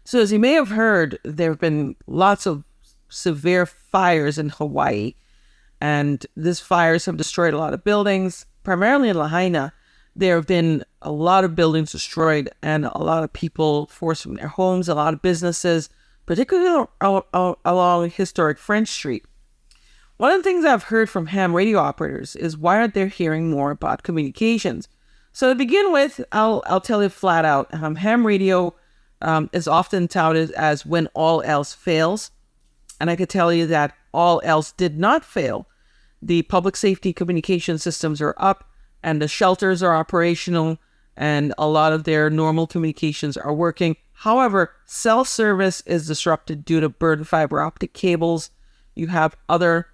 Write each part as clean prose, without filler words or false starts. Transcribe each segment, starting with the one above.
So as you may have heard, there have been lots of severe fires in Hawaii, and these fires have destroyed a lot of buildings, primarily in Lahaina. There have been a lot of buildings destroyed and a lot of people forced from their homes, a lot of businesses, particularly along historic French Street. One of the things I've heard from ham radio operators is why aren't they hearing more about communications? So to begin with, I'll tell you flat out, ham radio is often touted as when all else fails. And I could tell you that all else did not fail. The public safety communication systems are up and the shelters are operational and a lot of their normal communications are working. However, cell service is disrupted due to burned fiber optic cables. You have other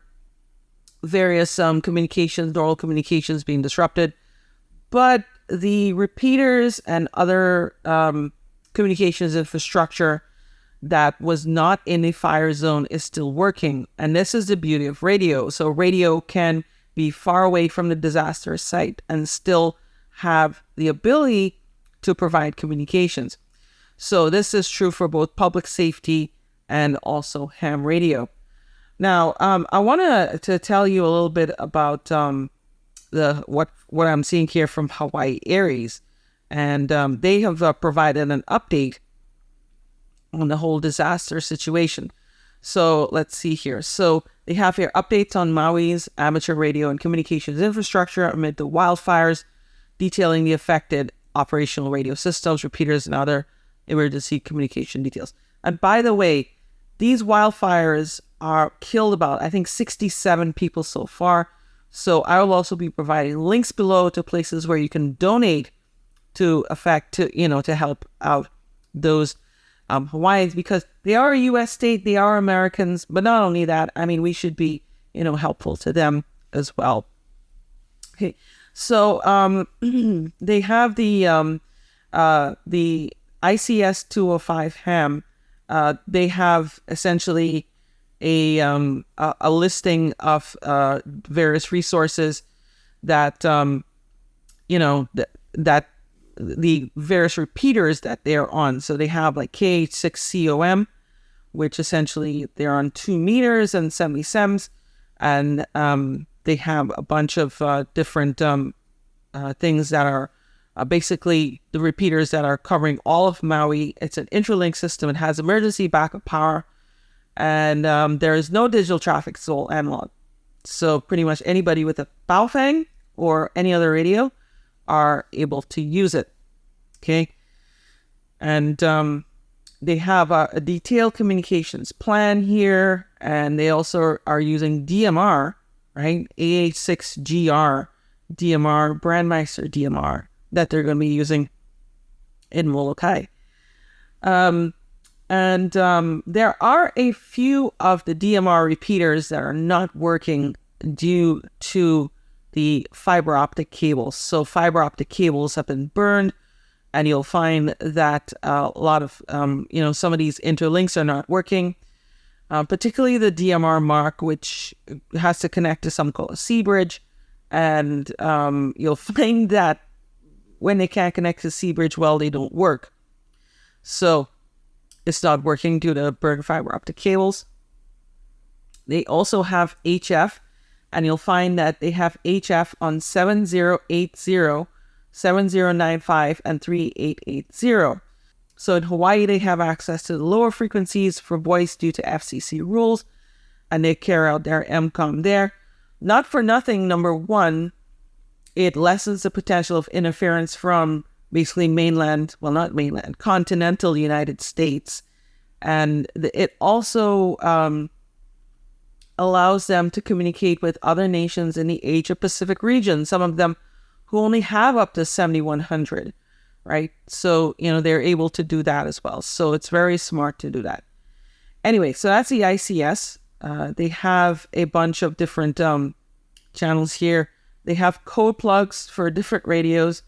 various communications, normal communications being disrupted. But the repeaters and other communications infrastructure that was not in a fire zone is still working. And this is the beauty of radio. So radio can be far away from the disaster site and still have the ability to provide communications. So this is true for both public safety and also ham radio. Now, I want to tell you a little bit about what I'm seeing here from Hawaii Aries. And they have provided an update on the whole disaster situation. So let's see here. So they have here updates on Maui's amateur radio and communications infrastructure amid the wildfires, detailing the affected operational radio systems, repeaters, and other emergency communication details. And by the way, these wildfires are killed about, I think, 67 people so far. So I will also be providing links below to places where you can donate to help out those Hawaiians, because they are a U.S. state, they are Americans, but not only that, I mean, we should be, helpful to them as well. Okay, so they have the ICS 205 ham. They have essentially a listing of various resources that that the various repeaters that they're on. So they have like KH6COM, which essentially they're on 2 meters and 70 sems, and they have a bunch of different things that are basically the repeaters that are covering all of Maui. It's an interlink system. It has emergency backup power, and there is no digital traffic, it's all analog. So pretty much anybody with a Baofeng or any other radio are able to use it. Okay. And they have a detailed communications plan here, and they also are using DMR, right? AH6GR DMR, Brandmeister DMR, that they're going to be using in Molokai. And there are a few of the DMR repeaters that are not working due to the fiber optic cables. So fiber optic cables have been burned, and you'll find that a lot of, some of these interlinks are not working, particularly the DMR mark, which has to connect to something called a C bridge. And you'll find that when they can't connect to C bridge, well, they don't work. So it's not working due to burned fiber optic cables. They also have HF, and you'll find that they have HF on 7080, 7095, and 3880. So in Hawaii, they have access to the lower frequencies for voice due to FCC rules, and they carry out their MCOM there. Not for nothing, number one, it lessens the potential of interference from basically continental United States. And it also allows them to communicate with other nations in the Asia Pacific region, some of them who only have up to 7100, right? So, they're able to do that as well. So it's very smart to do that. Anyway, so that's the ICS. They have a bunch of different channels here. They have code plugs for different radios.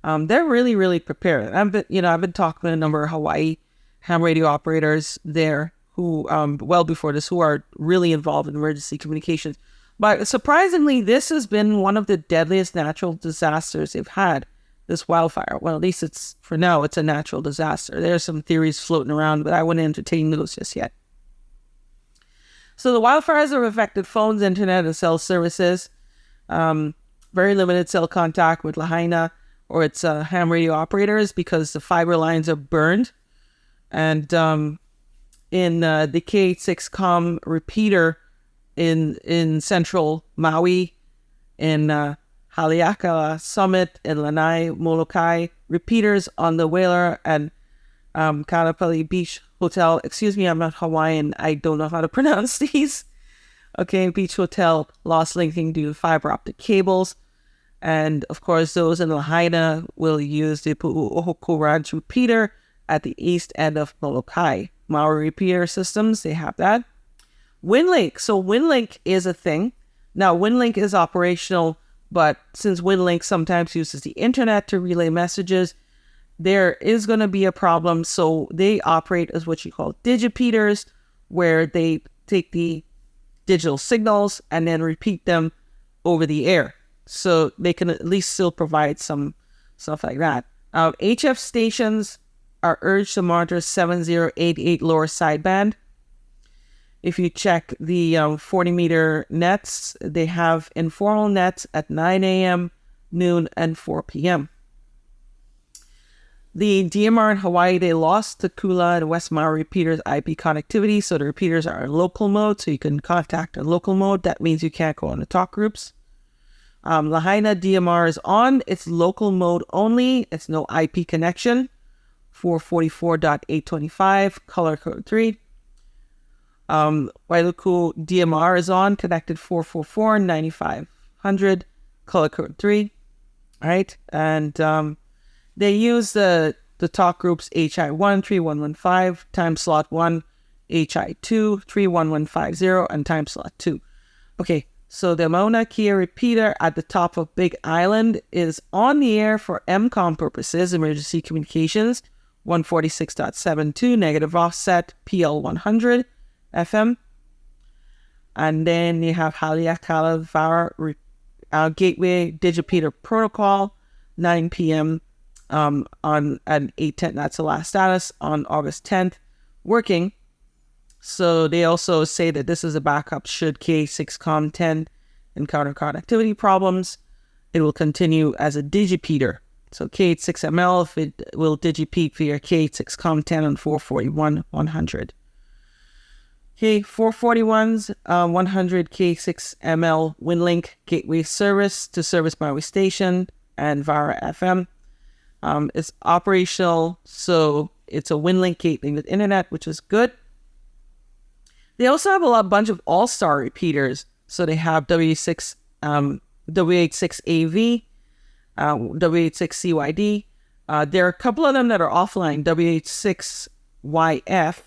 They're really, really prepared. I've been talking to a number of Hawaii ham radio operators there who, well before this, who are really involved in emergency communications. But surprisingly, this has been one of the deadliest natural disasters they've had. this wildfire. Well, at least it's, for now, it's a natural disaster. There are some theories floating around, but I wouldn't entertain those just yet. So the wildfires have affected phones, internet, and cell services. Very limited cell contact with Lahaina or its ham radio operators because the fiber lines are burned. And in the K86 repeater in central Maui, in Haleakala Summit, in Lanai, Molokai, repeaters on the Whaler and Kalapali Beach Hotel. Excuse me, I'm not Hawaiian. I don't know how to pronounce these. Okay, Beach Hotel lost linking due to fiber optic cables. And of course, those in Lahaina will use the Pu'uohoko Ranch repeater at the east end of Molokai. Maui repeater systems, they have that. WinLink. So WinLink is a thing. Now, WinLink is operational, but since WinLink sometimes uses the internet to relay messages, there is going to be a problem. So they operate as what you call digipeaters, where they take the digital signals and then repeat them over the air. So they can at least still provide some stuff like that. HF stations are urged to monitor 7088 lower sideband. If you check the 40-meter nets, they have informal nets at 9 a.m., noon, and 4 p.m. The DMR in Hawaii, they lost the Kula and West Maui repeaters IP connectivity, so the repeaters are in local mode, so you can contact in local mode. That means you can't go on the talk groups. Lahaina DMR is on. It's local mode only. It's no IP connection. 444.825, color code 3. Wailuku DMR is on, connected 444.9500, color code 3. All right, and they use the talk groups HI1 3115, time slot 1, HI2 31150, and time slot 2. Okay, so the Mauna Kea repeater at the top of Big Island is on the air for MCOM purposes, emergency communications, 146.72, negative offset, PL100 FM. And then you have Haleakala Vara Gateway Digipeater Protocol, 9 p.m. On at 8:10. That's the last status on August 10th, working. So they also say that this is a backup should K6COM10 encounter connectivity problems. It will continue as a digipeater. So K86ML, if it will digipeat via K6COM10 on 441.100. K441's 100 K6ML WinLink gateway service to service Maui Station and Vara FM. It's operational, so it's a WinLink gateway with internet, which is good. They also have a bunch of all-star repeaters. So they have W86AV, W86CYD. There are a couple of them that are offline, W86YF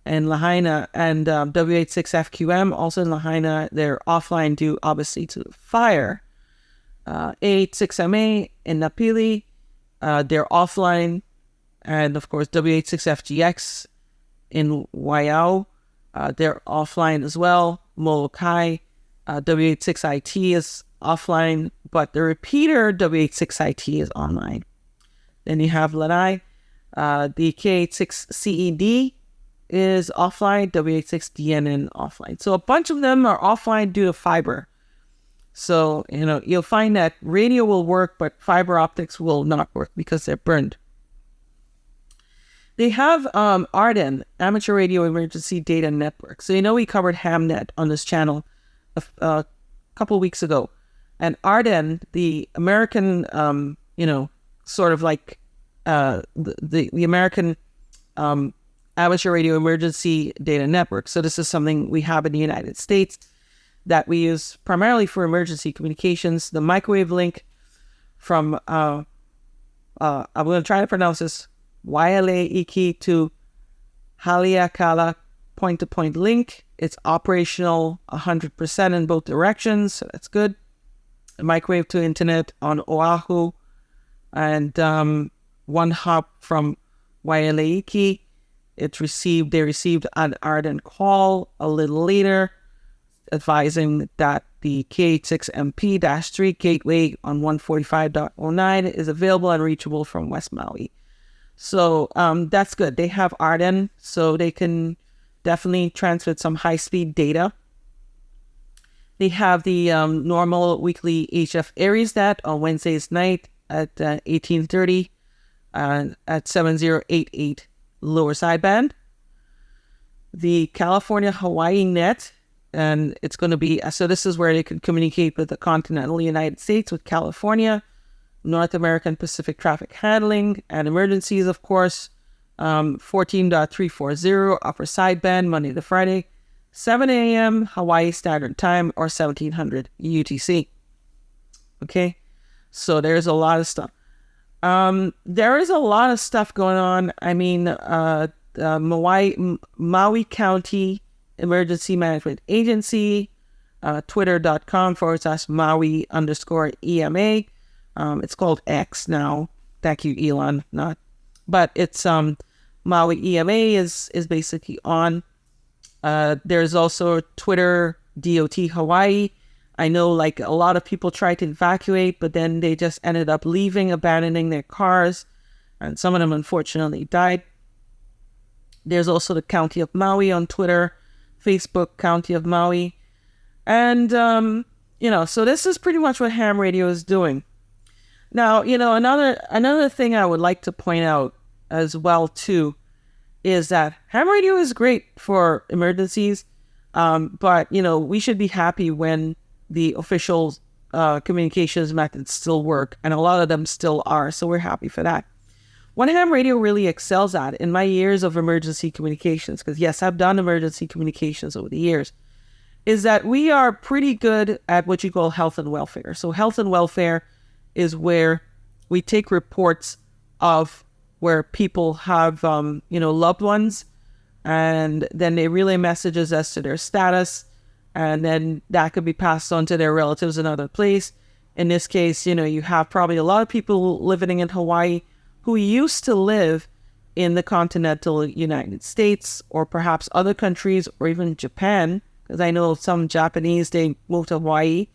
in Lahaina and W86FQM, also in Lahaina. They're offline due, obviously, to the fire. A86MA in Napili, they're offline. And, of course, W86FGX in Waiau, they're offline as well. Molokai, W86IT is offline, but the repeater W86IT is online. Then you have Lanai, the K86CED is offline, W86DNN offline. So a bunch of them are offline due to fiber. So, you'll find that radio will work, but fiber optics will not work because they're burned. They have ARDEN, Amateur Radio Emergency Data Network. So, we covered HamNet on this channel a couple weeks ago. And ARDEN, the American, sort of like the American Amateur Radio Emergency Data Network. So this is something we have in the United States that we use primarily for emergency communications. The microwave link from, I'm going to try to pronounce this, Waialeiki to Haleakala point-to-point link. It's operational 100% in both directions, so that's good. A microwave to internet on Oahu, and one hop from Waialeiki. They received an ARDEN call a little later. advising that the KH6MP-3 gateway on 145.09 is available and reachable from West Maui. So that's good. They have Arden, so they can definitely transmit some high-speed data. They have the normal weekly HF AriesNet on Wednesdays night at 1830 at 7088 lower sideband. The California Hawaii net, and it's going to be, so this is where they can communicate with the continental United States, with California, North American Pacific traffic handling, and emergencies, of course. 14.340 upper sideband, Monday to Friday, 7 a.m. Hawaii Standard Time, or 1700 UTC. Okay, so there's a lot of stuff. There is a lot of stuff going on. I mean, Maui County Emergency Management Agency, twitter.com/Maui_EMA. It's called X now. Thank you, Elon. But it's Maui EMA is basically on. There's also Twitter DOT Hawaii. I know like a lot of people tried to evacuate, but then they just ended up leaving, abandoning their cars, and some of them unfortunately died. There's also the County of Maui on Twitter, Facebook, County of Maui. And, so this is pretty much what ham radio is doing. Now, another thing I would like to point out as well, too, is that ham radio is great for emergencies. But, we should be happy when the official communications methods still work. And a lot of them still are. So we're happy for that. What ham radio really excels at in my years of emergency communications, because yes, I've done emergency communications over the years, is that we are pretty good at what you call health and welfare. So health and welfare is where we take reports of where people have, loved ones, and then they relay messages as to their status, and then that could be passed on to their relatives in another place. In this case, you have probably a lot of people living in Hawaii who used to live in the continental United States, or perhaps other countries, or even Japan, because I know some Japanese, they moved to Hawaii,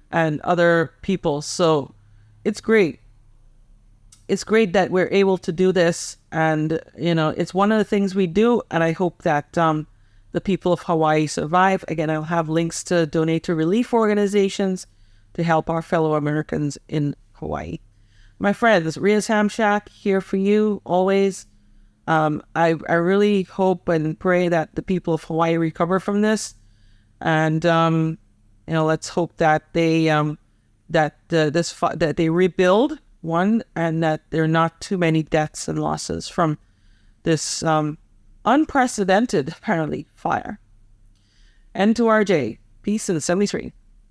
and other people. So it's great. It's great that we're able to do this, and it's one of the things we do, and I hope that the people of Hawaii survive. Again, I'll have links to donate to relief organizations to help our fellow Americans in Hawaii. My friends, Ria's Ham Shack here for you always. I really hope and pray that the people of Hawaii recover from this, and let's hope that they that they rebuild one, and that there are not too many deaths and losses from this unprecedented, apparently, fire. N to RJ. Peace in 73.